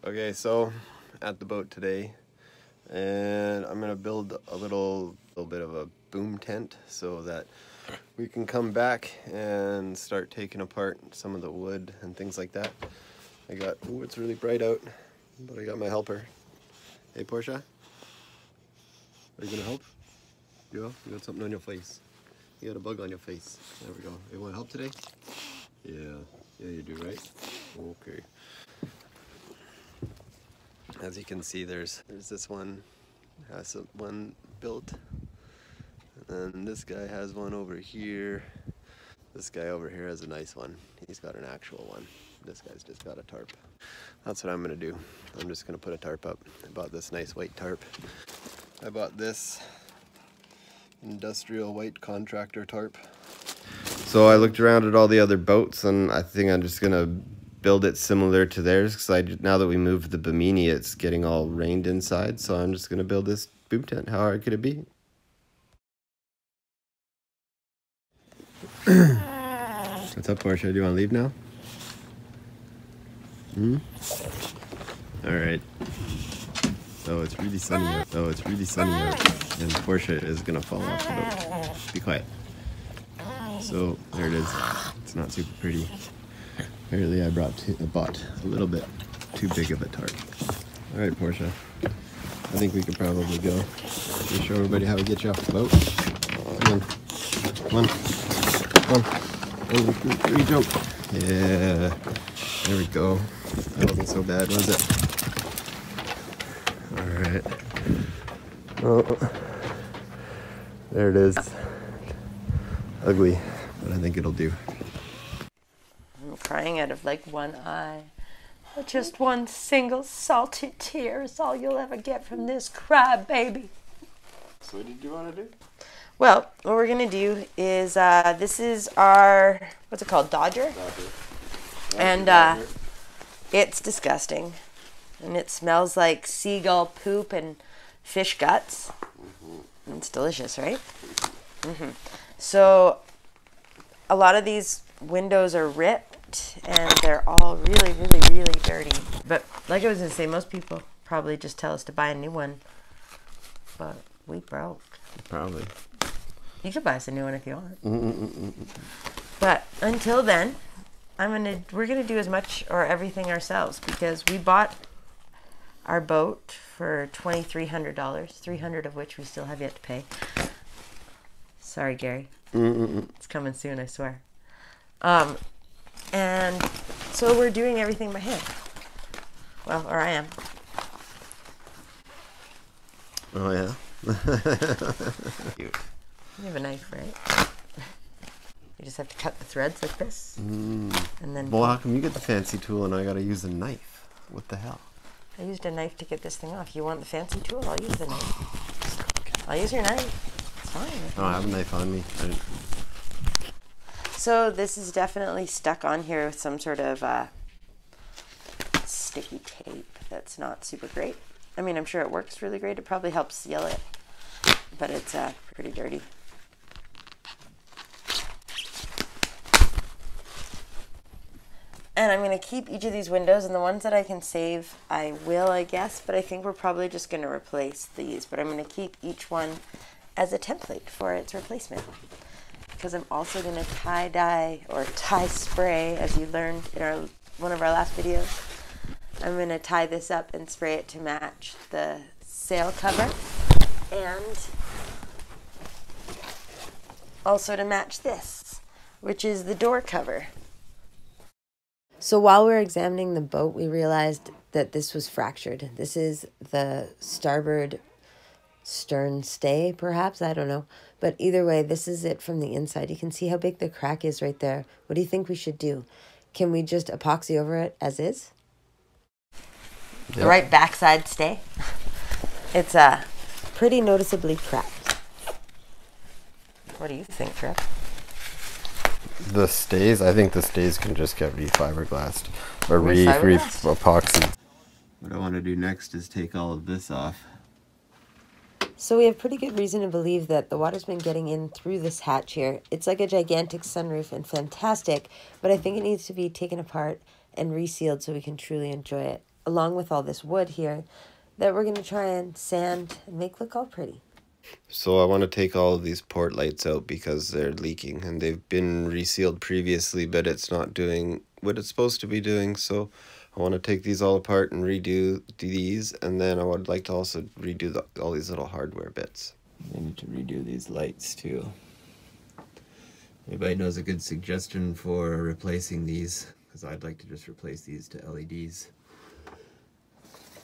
Okay, so at the boat today, and I'm gonna build a little bit of a boom tent so that we can come back and start taking apart some of the wood and things like that. I got, ooh, it's really bright out, but I got my helper. Hey, Portia, are you gonna help? You will? You got something on your face. You got a bug on your face. There we go. You want help today? Yeah, you do, right? Okay. As you can see, there's this one, has one built, and then this guy has one over here. This guy over here has a nice one. He's got an actual one. This guy's just got a tarp. That's what I'm gonna do. I'm just gonna put a tarp up. I bought this nice white tarp. I bought this industrial white contractor tarp. So I looked around at all the other boats, and I think I'm just gonna build it similar to theirs, because now that we moved the Bimini, it's getting all rained inside, so I'm just gonna build this boom tent. How hard could it be? What's up, Portia? Do you want to leave now? Alright. So it's really sunny out. And Portia is gonna fall off the boat. Be quiet. So there it is. It's not super pretty. Apparently I bought a little bit too big of a tarp. Alright, Portia. I think we could probably go. Can you show everybody how to get you off the boat? Come on. Come on. Come on. 1, 2, 3, jump. Yeah. There we go. That wasn't so bad, was it? Alright. Oh. There it is. Ugly, but I think it'll do. I'm crying out of like one eye. Just one single salty tear is all you'll ever get from this cry, baby. So what did you want to do? Well, what we're going to do is, this is our, what's it called, Dodger? And it's disgusting. And it smells like seagull poop and fish guts. And it's delicious, right? So a lot of these windows are ripped and they're all really, really, really dirty. But like I was going to say, most people probably just tell us to buy a new one. But we broke. Probably. You could buy us a new one if you want. But until then, we're gonna do as much or everything ourselves, because we bought our boat for $2,300, $300 of which we still have yet to pay. Sorry, Gary. It's coming soon, I swear. And so we're doing everything by hand. Well, or I am. Oh yeah. Cute. You have a knife, right? You just have to cut the threads like this. And then. Well, how come you get the fancy tool and I gotta use a knife? What the hell? I used a knife to get this thing off. You want the fancy tool? I'll use the knife. I'll use your knife. It's fine. Oh, I have a knife on me. So this is definitely stuck on here with some sort of sticky tape that's not super great. I mean, I'm sure it works really great. It probably helps seal it, but it's pretty dirty. And I'm going to keep each of these windows, and the ones that I can save, I will, I guess, but I think we're probably just going to replace these. But I'm going to keep each one as a template for its replacement, because I'm also going to tie dye or tie spray, as you learned in one of our last videos. I'm going to tie this up and spray it to match the sail cover, and also to match this, which is the door cover. So while we were examining the boat, we realized that this was fractured. This is the starboard stern stay, perhaps, I don't know. But either way, this is it from the inside. You can see how big the crack is right there. What do you think we should do? Can we just epoxy over it as is? Yep. The right backside stay. It's pretty noticeably cracked. What do you think, Trip? The stays? I think the stays can just get re-fiberglassed or re-epoxy. What I want to do next is take all of this off. So we have pretty good reason to believe that the water's been getting in through this hatch here. It's like a gigantic sunroof and fantastic, but I think it needs to be taken apart and resealed so we can truly enjoy it. along with all this wood here, that we're going to try and sand and make look all pretty. So I want to take all of these port lights out because they're leaking, and they've been resealed previously, but it's not doing what it's supposed to be doing. So I want to take these all apart and redo these, and then I would like to also redo all these little hardware bits. I need to redo these lights too. Anybody knows a good suggestion for replacing these? Because I'd like to just replace these to LEDs.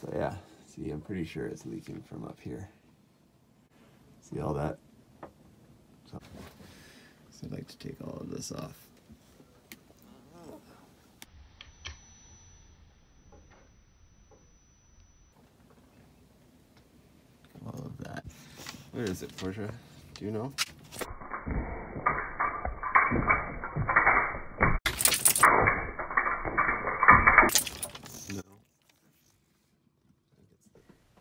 But yeah, see, I'm pretty sure it's leaking from up here. See all that? So I'd like to take all of this off. All of that. Where is it, Portia? Do you know? No.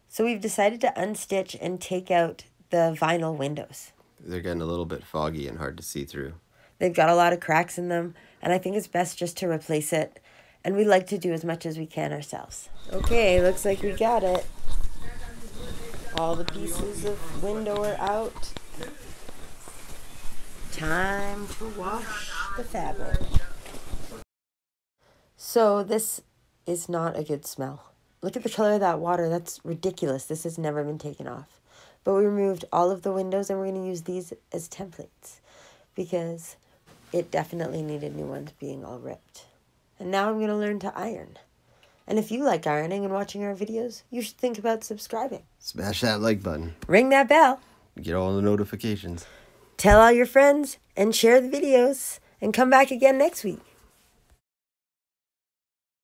So we've decided to unstitch and take out the vinyl windows. They're getting a little bit foggy and hard to see through. They've got a lot of cracks in them, and I think it's best just to replace it. And we like to do as much as we can ourselves. Okay, looks like we got it. All the pieces of window are out. Time to wash the fabric. So this is not a good smell. Look at the color of that water. That's ridiculous. This has never been taken off. But we removed all of the windows, and we're going to use these as templates because it definitely needed new ones being all ripped. And now I'm going to learn to iron. And if you like ironing and watching our videos, you should think about subscribing. Smash that like button. Ring that bell. Get all the notifications. Tell all your friends and share the videos. And come back again next week.